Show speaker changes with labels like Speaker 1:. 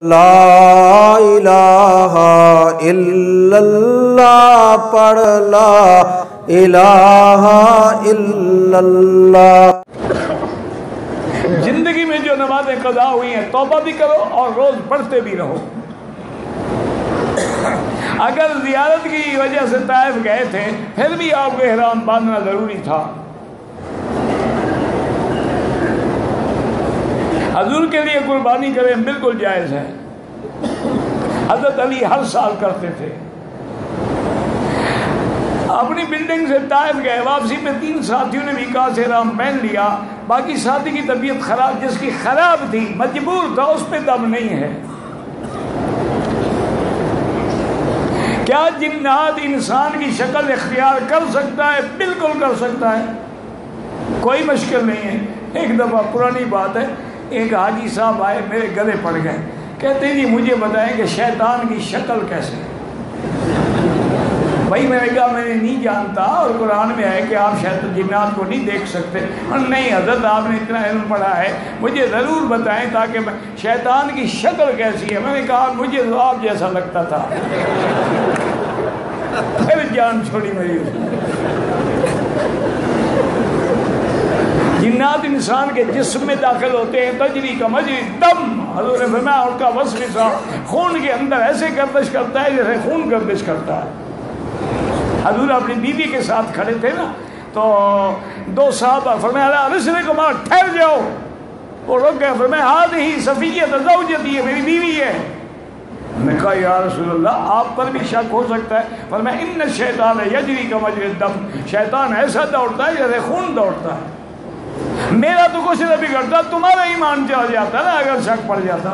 Speaker 1: لا الہ الا اللہ پڑھ لا الہ الا اللہ۔
Speaker 2: زندگی میں جو نمازیں قضا ہوئی ہیں توبہ بھی کرو اور روز پڑھتے بھی رہو۔ اگر زیارت کی وجہ سے طائف گئے تھے پھر بھی آپ کو احرام باندھنا ضروری تھا۔ حضور کے لیے قربانی کریں بالکل جائز ہے۔ حضرت علی ہر سال کرتے تھے۔ اپنی بلڈنگ سے طائف گئے، واپسی میں 3 ساتھیوں نے بھی کہا سے احرام پہن لیا، باقی ساتھی کی طبیعت خراب، جس کی خراب تھی مجبور تھا، اس پہ دم نہیں ہے۔ کیا جنات انسان کی شکل اختیار کر سکتا ہے؟ بالکل کر سکتا ہے، کوئی مشکل نہیں ہے۔ ایک دفعہ پرانی بات ہے، ایک حاجی صاحب آئے، میرے گلے پڑ گئے، کہتے ہیں جی مجھے بتائیں کہ شیطان کی شکل کیسے؟ بھائی میں نے کہا میں نے نہیں جانتا، اور قرآن میں ہے کہ آپ شیطان جنات کو نہیں دیکھ سکتے۔ اور نہیں حضرت آپ نے اتنا علم پڑھا ہے، مجھے ضرور بتائیں تاکہ میں شیطان کی شکل کیسی ہے؟ میں نے کہا مجھے تو آپ جیسا لگتا تھا۔ پھر جان چھوڑی میری۔ جنات انسان کے جسم میں داخل ہوتے ہیں، تجری کا مجری دم، حضور نے فرمایا ان کا وسوسہ خون کے اندر ایسے گردش کرتا ہے جیسے خون گردش کرتا ہے۔ حضور اپنی بیوی کے ساتھ کھڑے تھے نا، تو 2 صحابہ فرمایا رسول کو مار، ٹھہر جاؤ۔ وہ رک گئے، فرمایا ہذہ صفیہ زوجتی ہے، میری بیوی ہے۔ میں نے کہا یا رسول اللہ آپ پر بھی شک ہو سکتا ہے۔ فرمایا ان الشیطان یجری کمجری الدم، شیطان ایسا دوڑتا ہے جیسے خون دوڑتا ہے۔ میرا تو کچھ نہ بگڑتا، تمہارا ایمان چلا جاتا نا اگر شک پڑ جاتا۔